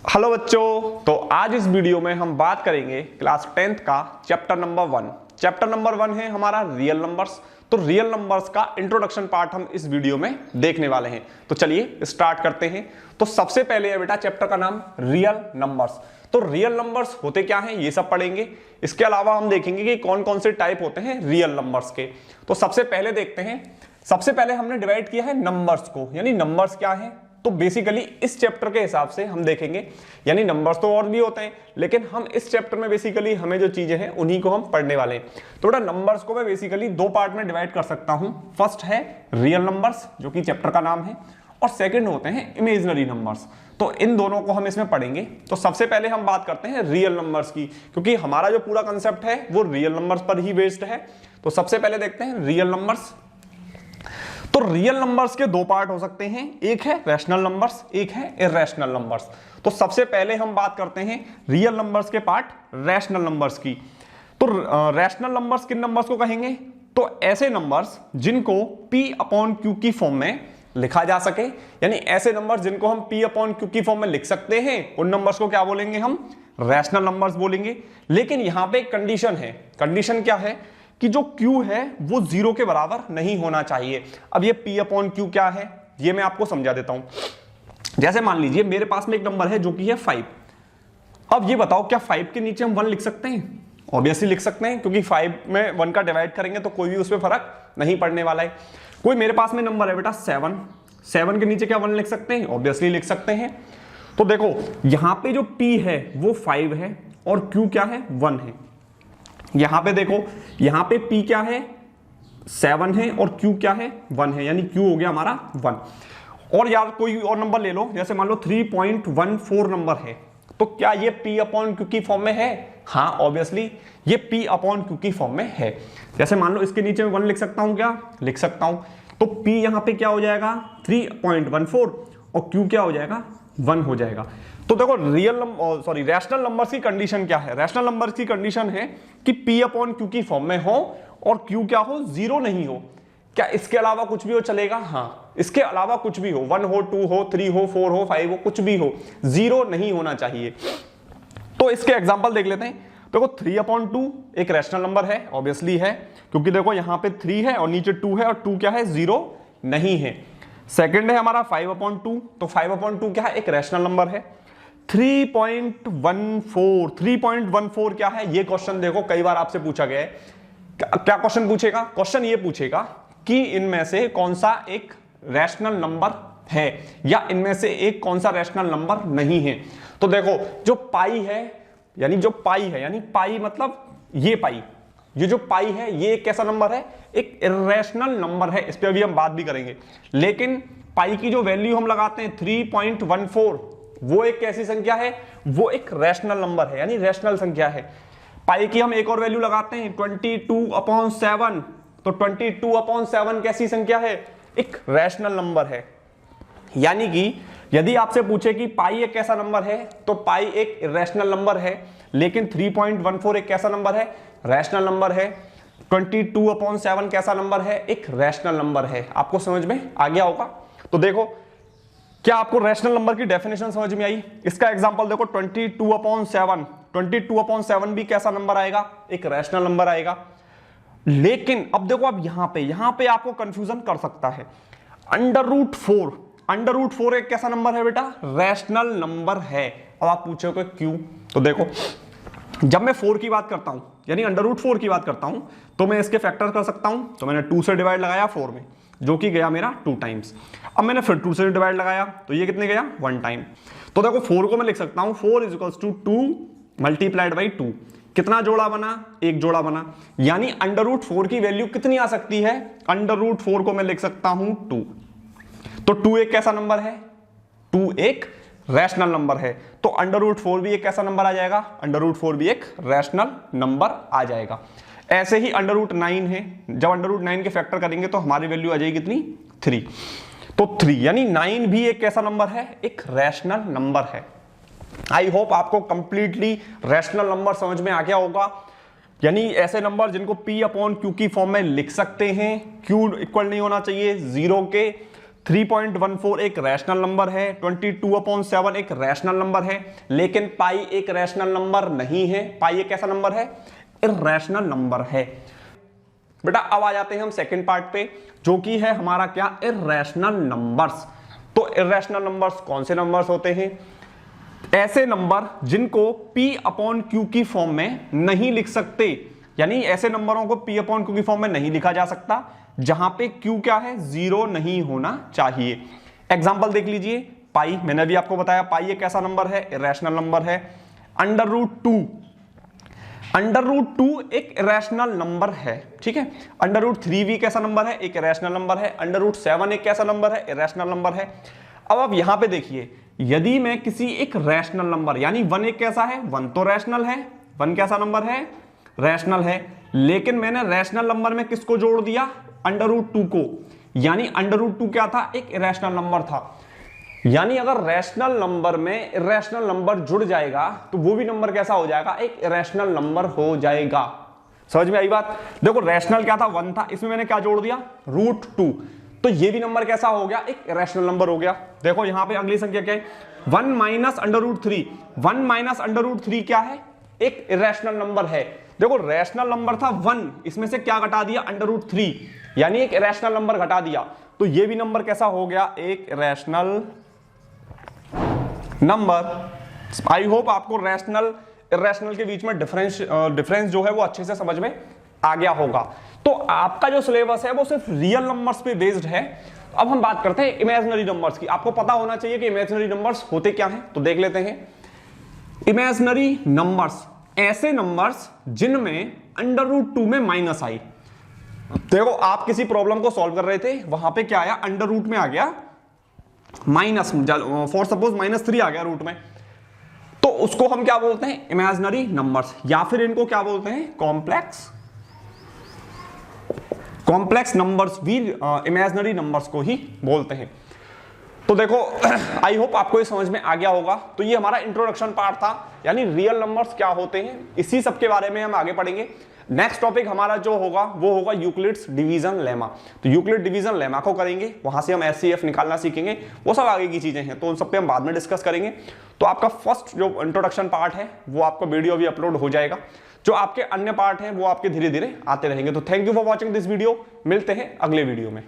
Hello बच्चों, तो आज इस वीडियो में हम बात करेंगे क्लास 10th का चैप्टर नंबर 1। चैप्टर नंबर 1 है हमारा रियल नंबर्स। तो रियल नंबर्स का इंट्रोडक्शन पार्ट हम इस वीडियो में देखने वाले हैं। तो चलिए स्टार्ट करते हैं। तो सबसे पहले है बेटा चैप्टर का नाम रियल नंबर्स। तो रियल नंबर्स होते क्या हैं ये सब पढ़ेंगे। इसके अलावा हम देखेंगे कि कौन कौन से टाइप होते हैं रियल नंबर्स के। तो सबसे पहले देखते हैं, सबसे पहले हमने डिवाइड किया है नंबर्स को, यानी नंबर्स क्या है। तो बेसिकली इस चैप्टर के हिसाब से हम देखेंगे, यानी नंबर्स तो और भी होते हैं लेकिन हम इस चैप्टर में बेसिकली हमें जो चीजें हैं उन्हीं को हम पढ़ने वाले हैं। तो बेटा नंबर्स को मैं बेसिकली दो पार्ट में डिवाइड कर सकता हूं। फर्स्ट है रियल नंबर्स जो कि चैप्टर का नाम है, और सेकंड होते हैं इमेजिनरी नंबर्स। तो इन दोनों को हम इसमें पढ़ेंगे। तो सबसे पहले हम बात करते हैं रियल नंबर्स की, क्योंकि हमारा जो पूरा कंसेप्ट है वो रियल नंबर्स पर ही बेस्ड है। तो सबसे पहले देखते हैं रियल नंबर्स। तो रियल नंबर्स के दो पार्ट हो सकते हैं, एक है रैशनल नंबर्स, एक है इरैशनल नंबर्स। तो सबसे पहले हम बात करते हैं रियल नंबर्स के पार्ट रैशनल नंबर्स की। तो रैशनल नंबर्स किन नंबर्स को कहेंगे? तो ऐसे नंबर्स जिनको P/Q की फॉर्म में लिखा जा सके, यानी ऐसे नंबर्स जिनको हम P/Q की फॉर्म में लिख सकते हैं, उन नंबर्स को क्या बोलेंगे? हम रैशनल नंबर्स बोलेंगे। लेकिन यहां पे एक कंडीशन है। कंडीशन क्या है कि जो Q है वो 0 के बराबर नहीं होना चाहिए। अब ये P/Q क्या है ये मैं आपको समझा देता हूं। जैसे मान लीजिए मेरे पास में एक नंबर है जो कि है 5। अब ये बताओ क्या 5 के नीचे हम 1 लिख सकते हैं? ऑब्वियसली लिख सकते हैं, क्योंकि 5 में 1 का डिवाइड करेंगे तो कोई भी उसमें फर्क नहीं पड़ने वाला है। कोई मेरे पास में नंबर है बेटा 7 के नीचे क्या 1 लिख सकते हैं? ऑब्वियसली लिख सकते हैं। तो देखो यहां पे जो P है वो 5 है और Q क्या है? 1 है। यहां पे देखो, यहां पे P क्या है? 7 है और Q क्या है? 1 है, यानी Q हो गया हमारा 1। और यार कोई और नंबर ले लो, जैसे मान लो 3.14 नंबर है, तो क्या ये P/Q की फॉर्म में है? हाँ ऑब्वियसली ये P/Q की फॉर्म में है। जैसे मान लो इसके नीचे 1 लिख सकता हूं, क्या लिख सकता हूं? तो P यहां पे क्या हो जाएगा? 3.14 और Q क्या हो जाएगा? 1 हो जाएगा। तो देखो रैशनल नंबर्स की कंडीशन क्या है? रैशनल नंबर्स की कंडीशन है कि P/Q की फॉर्म में हो और Q क्या हो? 0 नहीं हो। क्या इसके अलावा कुछ भी हो चलेगा? हाँ, इसके अलावा कुछ भी हो, 1 हो, 2 हो, 3 हो, 4 हो, 5 हो, कुछ भी हो, 0 नहीं होना चाहिए। तो इसके एग्जांपल देख लेते हैं। देखो 3/2 एक रैशनल नंबर है, ऑब्वियसली है, क्योंकि देखो यहां पे 3 है और नीचे 2 है और 2 क्या है? 0 नहीं है। सेकंड है हमारा 5/2। तो 5/2 क्या है? एक रैशनल नंबर है। 3.14 क्या है? ये क्वेश्चन देखो कई बार आपसे पूछा गया है। क्या क्वेश्चन पूछेगा? क्वेश्चन ये पूछेगा कि इनमें से कौन सा एक रैशनल नंबर है या इनमें से एक कौन सा रैशनल नंबर नहीं है। तो देखो जो पाई है, यानी पाई मतलब ये पाई, ये जो पाई है ये एक कैसा नंबर है? एक इरैशनल नंबर है। इस पे अभी हम बात भी करेंगे। लेकिन पाई की जो वैल्यू हम लगाते हैं 3.14, वो एक कैसी संख्या है? वो एक रैशनल नंबर है, यानी रैशनल संख्या है। पाई की हम एक और वैल्यू लगाते हैं 22/7। तो 22/7 कैसी संख्या है? एक रैशनल नंबर है। यानी कि यदि आपसे पूछे कि पाई एक कैसा नंबर है, तो पाई एक इरैशनल नंबर है। लेकिन 3.14 एक कैसा नंबर है? रैशनल नंबर है। 22/7 कैसा नंबर है? एक रैशनल नंबर है। आपको समझ में आ गया होगा। तो देखो क्या आपको रैशनल नंबर की डेफिनेशन समझ में आई? इसका एग्जांपल देखो 22/7। 22/7 भी कैसा नंबर आएगा? एक रैशनल नंबर आएगा। लेकिन अब देखो, अब यहां पे आपको कंफ्यूजन कर सकता है। √4 एक कैसा नंबर है बेटा? रैशनल नंबर है। अब आप पूछोगे क्यों? तो देखो जब मैं 4 की बात करता हूं, यानी √4 की बात करता हूं, तो मैं इसके फैक्टर कर सकता हूं। तो मैंने 2 से डिवाइड लगाया 4 में, जो कि गया मेरा 2 टाइम्स। अब मैंने फिर 2 से डिवाइड लगाया तो ये कितने गया? 1 टाइम। तो देखो 4 को मैं लिख सकता हूं 4 = 2 मल्टीप्लाइड बाई 2। कितना जोड़ा बना? एक जोड़ा बना। यानी √4 की वैल्यू कितनी आ सकती है? √4 को मैं लिख सकता हूं 2। तो 2 एक कैसा नंबर है? 2 एक रैशनल नंबर है। तो √4 भी एक कैसा नंबर आ जाएगा? √4 भी एक रैशनल नंबर आ जाएगा। ऐसे ही √9 है। जब √9 के फैक्टर करेंगे तो हमारी वैल्यू आ जाएगी कितनी? 3। तो 3 यानी 9 भी एक कैसा नंबर है? एक रैशनल नंबर है। आई होप आपको कंप्लीटली रैशनल नंबर समझ में आ गया होगा। यानी ऐसे नंबर जिनको P/Q की फॉर्म में लिख सकते हैं, Q इक्वल नहीं होना चाहिए 0 के, 3.14 एक रैशनल नंबर है, 22/7 एक रैशनल नंबर है, लेकिन पाई एक रैशनल नंबर नहीं है। पाई एक कैसा नंबर है? इरैशनल नंबर है। बेटा अब आ जाते हैं हम सेकंड पार्ट पे, जो कि है हमारा क्या? Irrational numbers. तो इरैशनल नंबर्स कौन से नंबर्स होते हैं? ऐसे नंबर जिनको P/Q की फॉर्म में नहीं लिख सकते, यानी ऐसे नंबरों को P/Q की फॉर्म में नहीं लिखा जा सकता जहां पे Q क्या है? 0 नहीं होना चाहिए। एग्जाम्पल देख लीजिए, पाई, मैंने भी आपको बताया पाई एक ऐसा नंबर है, इरैशनल नंबर है। √2 एक इरैशनल नंबर है, ठीक है। √3 भी कैसा नंबर है? एक इरैशनल नंबर है। √7 एक कैसा नंबर है? इरैशनल नंबर है। अब आप यहां पे देखिए, यदि मैं किसी एक रैशनल नंबर, यानी 1 एक कैसा है? 1 तो रैशनल है, 1 कैसा नंबर है? रैशनल है। लेकिन मैंने रैशनल नंबर में किसको जोड़ दिया? √2 को, यानी √2 क्या था? एक इरैशनल नंबर था। यानी अगर रैशनल नंबर में इरैशनल नंबर जुड़ जाएगा तो वो भी नंबर कैसा हो जाएगा? एक इरैशनल नंबर हो जाएगा। समझ में आई बात? देखो रैशनल क्या था? 1 था, इसमें मैंने क्या जोड़ दिया? √2, तो ये भी नंबर कैसा हो गया? एक इरैशनल नंबर हो गया। देखो यहां पे अगली संख्या क्या है? 1 - √3। 1 - √3 क्या है? एक इरैशनल नंबर है। देखो रैशनल नंबर था 1, इसमें से क्या घटा दिया? √3, यानी एक इरैशनल नंबर घटा दिया, तो ये भी नंबर कैसा हो गया? एक इरैशनल नंबर। आई होप आपको रैशनल इरैशनल के बीच में डिफरेंस जो है वो अच्छे से समझ में आ गया होगा। तो आपका जो सिलेबस है वो सिर्फ रियल नंबर्स पे बेस्ड है। अब हम बात करते हैं इमेजिनरी नंबर्स की। आपको पता होना चाहिए कि इमेजिनरी नंबर्स होते क्या हैं, तो देख लेते हैं। इमेजिनरी नंबर्स ऐसे नंबर्स जिनमें √2 में माइनस आई। देखो आप किसी प्रॉब्लम को सॉल्व कर रहे थे, वहां पे क्या आया? अंडर रूट में आ गया माइनस, फॉर सपोज -3 आ गया रूट में, तो उसको हम क्या बोलते हैं? इमेजिनरी नंबर्स, या फिर इनको क्या बोलते हैं? कॉम्प्लेक्स नंबर्स भी इमेजिनरी नंबर्स को ही बोलते हैं। तो देखो आई होप आपको ये समझ में आ गया होगा। तो ये हमारा इंट्रोडक्शन पार्ट था, यानी रियल नंबर्स क्या होते हैं, इसी सब के बारे में हम आगे पढ़ेंगे। नेक्स्ट टॉपिक हमारा जो होगा वो होगा यूक्लिड्स डिवीजन लेमा। तो यूक्लिड डिवीजन लेमा को करेंगे, वहां से हम SCF निकालना सीखेंगे, वो सब आगे की चीजें हैं, तो उन सब पे हम बाद में डिस्कस करेंगे। तो आपका फर्स्ट जो इंट्रोडक्शन पार्ट है वो आपका वीडियो भी अपलोड हो जाएगा। जो आपके अन्य पार्ट हैं वो आपके धीरे धीरे आते रहेंगे। तो thank you for watching this video, मिलते हैं अगले वीडियो में।